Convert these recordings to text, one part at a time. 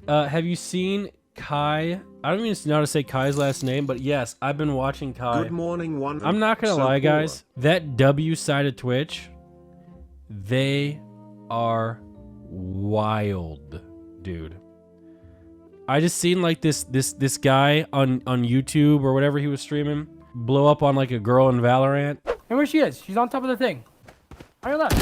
Have you seen Kai? I don't even know how to say Kai's last name, but yes, I've been watching Kai. Good morning, one. I'm not gonna lie, guys. That W side of Twitch, they are wild, dude. I just seen like this guy on YouTube or whatever he was streaming blow up on like a girl in Valorant. Hey, where she is? She's on top of the thing. On your left.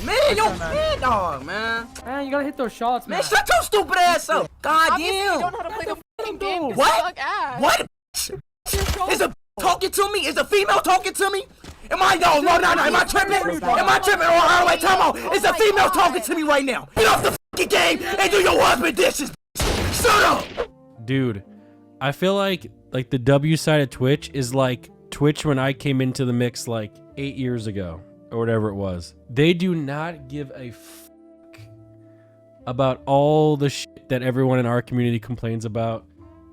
Man, yo, man, dog, man. Man, you gotta hit those shots, man. Man, shut your stupid ass up. God Obviously, damn. you don't know how to play the fucking game. You What? suck ass. What? Is a talking to me? Is a female talking to me? Am I no? Am I tripping? Am I tripping? Oh, wait, time out. Is a female talking to me right now? Get off the fucking game and do your husband dishes. Shut up. Dude, I feel like the W side of Twitch is like Twitch when I came into the mix like 8 years ago or whatever it was. They do not give a fuck about all the shit that everyone in our community complains about.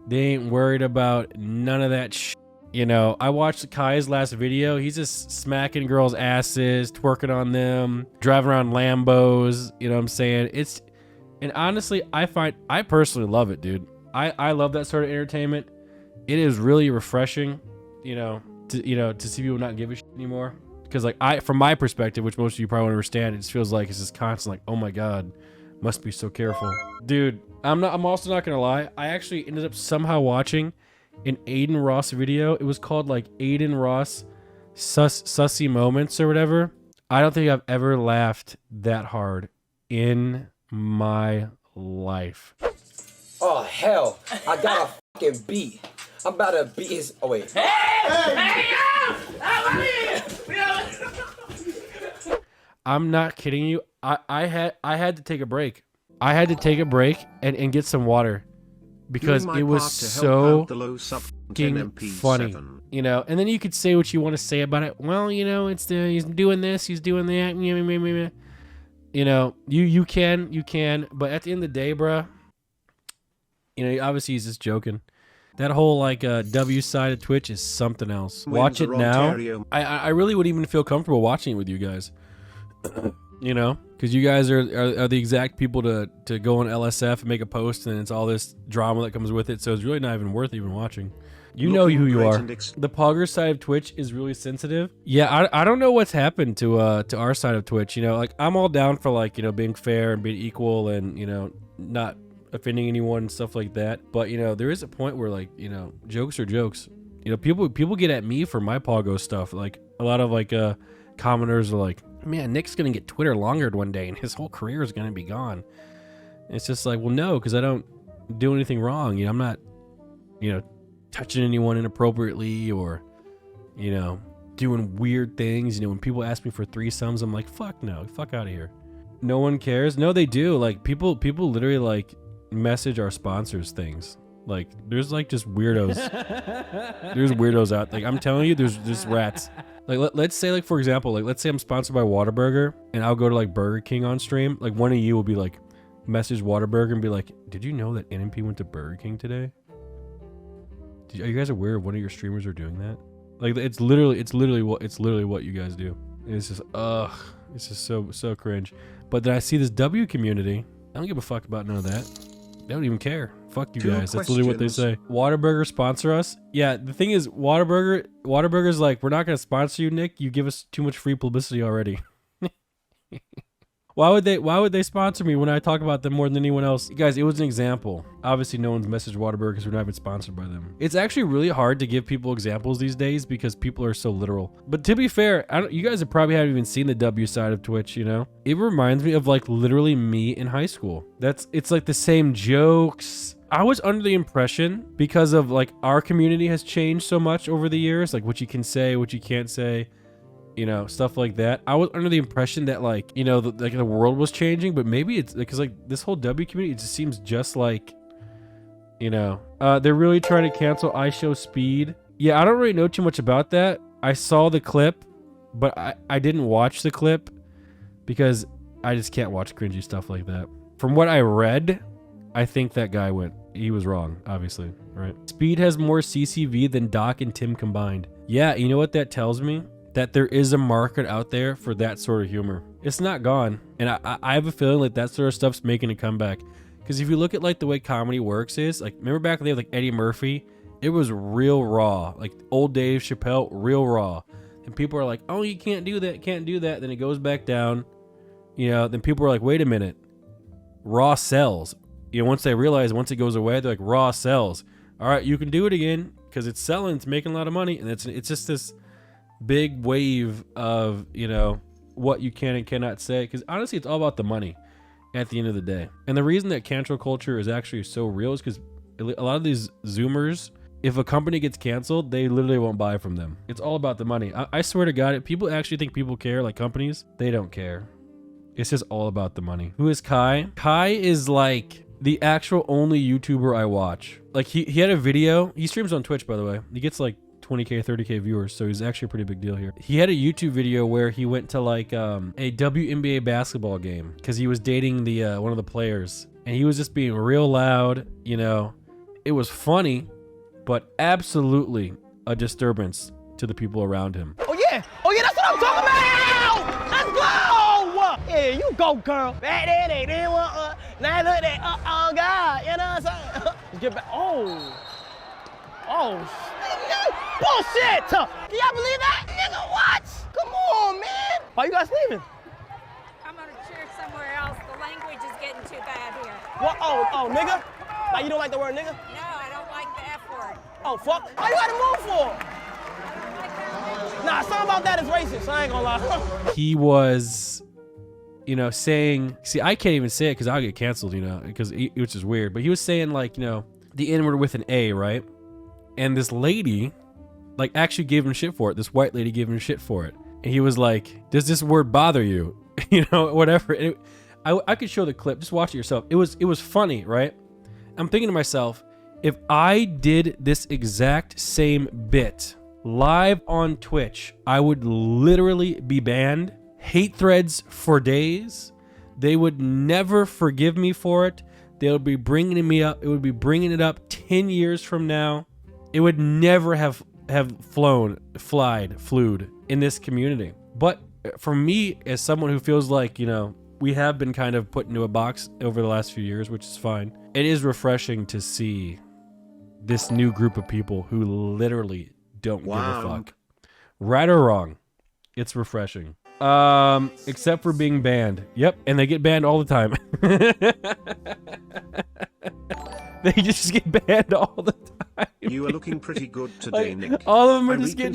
They ain't worried about none of that shit. You know, I watched Kai's last video. He's just smacking girls' asses, twerking on them, driving around Lambos. You know what I'm saying? And honestly, I personally love it, dude. I love that sort of entertainment. It is really refreshing, to see people not give a shit anymore. Because like from my perspective, which most of you probably won't understand, it just feels like it's just constant like, oh my God, must be so careful. Dude, I'm also not gonna lie. I actually ended up somehow watching an Aiden Ross video. It was called like Aiden Ross Sussy Moments or whatever. I don't think I've ever laughed that hard in my life. Oh, hell. I got a fucking beat. I'm about to beat his... Oh, wait. I'm not kidding you. I had to take a break. I had to take a break and get some water because it was so fucking funny, you know. And then you could say what you want to say about it. Well, you know, he's doing this, he's doing that. You know, you can, but at the end of the day, bruh, you know, obviously he's just joking. That whole like W side of Twitch is something else. Watch it now. I really wouldn't even feel comfortable watching it with you guys. You know, because you guys are the exact people to go on LSF and make a post, and it's all this drama that comes with it. So it's really not even worth even watching. You know who you are. The Pogger side of Twitch is really sensitive. Yeah, I don't know what's happened to our side of Twitch. You know, like I'm all down for like, you know, being fair and being equal and, you know, not offending anyone and stuff like that. But, you know, there is a point where like, you know, jokes are jokes. You know, people get at me for my Pogo stuff. Like a lot of like commenters are like, man, Nick's gonna get Twitter longered one day and his whole career is gonna be gone. And it's just like, well, no, because I don't do anything wrong. You know, I'm not, you know, touching anyone inappropriately or, you know, doing weird things. You know, when people ask me for threesomes, I'm like, fuck no, fuck out of here. No one cares. No, they do. Like people literally like message our sponsors things. Like there's like just weirdos. There's weirdos out. Like I'm telling you, there's just rats. Like let's say like for example, like let's say I'm sponsored by Whataburger and I'll go to like Burger King on stream. Like one of you will be like, message Whataburger and be like, did you know that NMP went to Burger King today? Are you guys aware of one of your streamers are doing that? Like it's literally what you guys do. And it's just it's just so cringe. But then I see this W community. I don't give a fuck about none of that. They don't even care. Fuck you guys. That's literally what they say. Whataburger sponsor us. Yeah, the thing is, Whataburger's like, we're not gonna sponsor you, Nick. You give us too much free publicity already. Why would they sponsor me when I talk about them more than anyone else? Guys, it was an example. Obviously, no one's messaged Whataburger because we're not even sponsored by them. It's actually really hard to give people examples these days because people are so literal. But to be fair, you guys have probably haven't even seen the W side of Twitch, you know? It reminds me of like literally me in high school. It's like the same jokes. I was under the impression because of like our community has changed so much over the years, like what you can say, what you can't say. You know, stuff like that. I was under the impression that like, you know, the world was changing, but maybe it's because like this whole W community, it just seems just like, you know, they're really trying to cancel IShowSpeed. Yeah, I don't really know too much about that. I saw the clip, but I didn't watch the clip because I just can't watch cringy stuff like that. From what I read, I think that guy he was wrong, obviously, right? Speed has more CCV than Doc and Tim combined. Yeah, you know what that tells me? That there is a market out there for that sort of humor. It's not gone. And I have a feeling like that sort of stuff's making a comeback. Because if you look at like the way comedy works is like, remember back when they had like Eddie Murphy, it was real raw. Like old Dave Chappelle, real raw. And people are like, oh, you can't do that, can't do that. Then it goes back down. You know, then people are like, wait a minute, raw sells. You know, once they realize, once it goes away, they're like, raw sells. All right, you can do it again because it's selling, it's making a lot of money. And it's just this big wave of, you know, what you can and cannot say. Because honestly, it's all about the money at the end of the day. And the reason that cancel culture is actually so real is because a lot of these Zoomers, if a company gets canceled, they literally won't buy from them. It's all about the money. I swear to God, if people actually think people care, like companies, they don't care. It's just all about the money. Who is Kai? Kai is like the actual only YouTuber I watch. Like he had a video. He streams on Twitch, by the way. He gets like 20K, 30K viewers, so he's actually a pretty big deal here. He had a YouTube video where he went to like a WNBA basketball game because he was dating the one of the players, and he was just being real loud. You know, it was funny, but absolutely a disturbance to the people around him. Oh yeah, that's what I'm talking about. Let's go. Yeah, you go, girl. Back then they didn't want now look at oh God, you know what I'm saying? Let's get back. Oh, bullshit. Can y'all believe that, nigga? What? Come on, man. Why you guys leaving? I'm gonna cheer somewhere else. The language is getting too bad here. What? Oh, nigga. Like you don't like the word nigga? No, I don't like the F word. Oh, fuck. Why you gotta move for? Nah, something about that is racist. I ain't gonna lie. He was, you know, saying, see, I can't even say it because I'll get canceled, you know, which is weird. But he was saying like, you know, the N word with an A, right? And this lady, like, actually gave him shit for it. This white lady gave him shit for it. And he was like, does this word bother you? You know, whatever. And I could show the clip. Just watch it yourself. It was funny, right? I'm thinking to myself, if I did this exact same bit live on Twitch, I would literally be banned. Hate threads for days. They would never forgive me for it. They would be bringing me up. It would be bringing it up 10 years from now. It would never have flued in this community. But for me, as someone who feels like, you know, we have been kind of put into a box over the last few years, which is fine. It is refreshing to see this new group of people who literally don't give a fuck. Right or wrong, it's refreshing. Except for being banned. Yep, and they get banned all the time. They just get banned all the time. You are looking pretty good today, like, Nick. all of them are just getting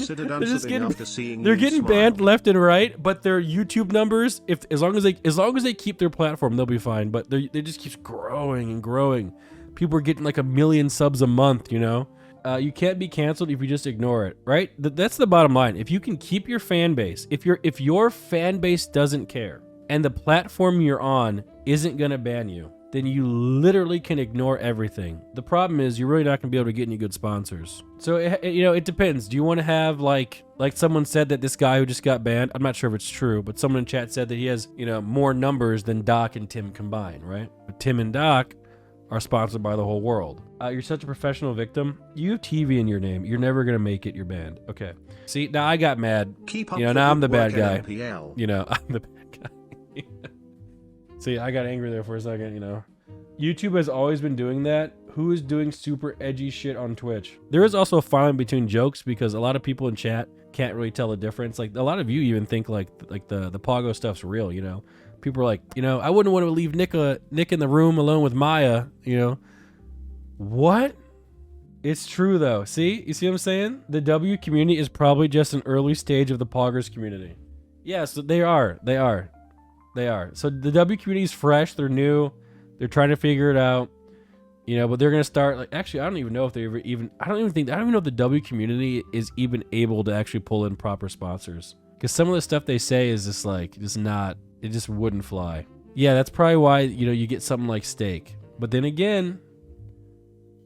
banned left and right, but their YouTube numbers, as long as they keep their platform, they'll be fine. But they just keeps growing and growing. People are getting like 1 million subs a month, you know? You can't be canceled if you just ignore it, right? That's the bottom line. If you can keep your fan base, if your fan base doesn't care and the platform you're on isn't gonna ban you, then you literally can ignore everything. The problem is you're really not gonna be able to get any good sponsors. So it depends. Do you want to have like someone said that this guy who just got banned? I'm not sure if it's true, but someone in chat said that he has, you know, more numbers than Doc and Tim combined, right? But Tim and Doc are sponsored by the whole world. You're such a professional victim. You have TV in your name. You're never gonna make it. You're banned. Okay. See, now I got mad. Keep up, you know, now I'm the bad guy. Nmplol. You know, I'm the bad guy. See, I got angry there for a second. You know, YouTube has always been doing that. Who is doing super edgy shit on Twitch? There is also a fine line between jokes because a lot of people in chat can't really tell the difference. Like a lot of you even think like the Pogo stuff's real. You know. People are like, you know, I wouldn't want to leave Nick in the room alone with Maya, you know. What? It's true though. See? You see what I'm saying? The W community is probably just an early stage of the Poggers community. Yes, they are. So the W community is fresh, they're new, they're trying to figure it out. You know, but they're gonna start like actually I don't even know if they even I don't even know if the W community is even able to actually pull in proper sponsors. Because some of the stuff they say is just like it just wouldn't fly. Yeah, that's probably why, you know, you get something like Steak. But then again,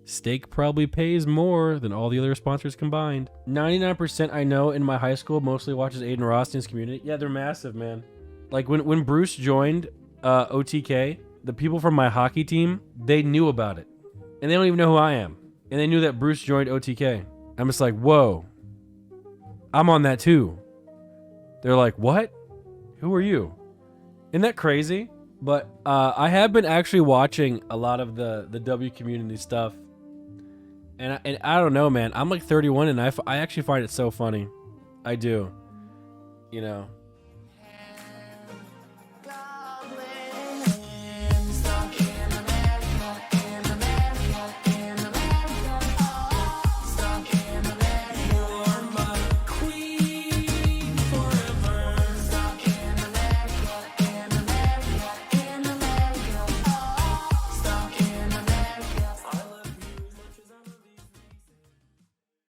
Steak probably pays more than all the other sponsors combined. 99% I know in my high school mostly watches Aiden Rosten's community. Yeah, they're massive, man. Like when Bruce joined OTK, the people from my hockey team, they knew about it. And they don't even know who I am. And they knew that Bruce joined OTK. I'm just like, whoa, I'm on that too. They're like, what? Who are you? Isn't that crazy? But I have been actually watching a lot of the W community stuff, and I don't know, man. I'm like 31, and I actually find it so funny. I do, you know.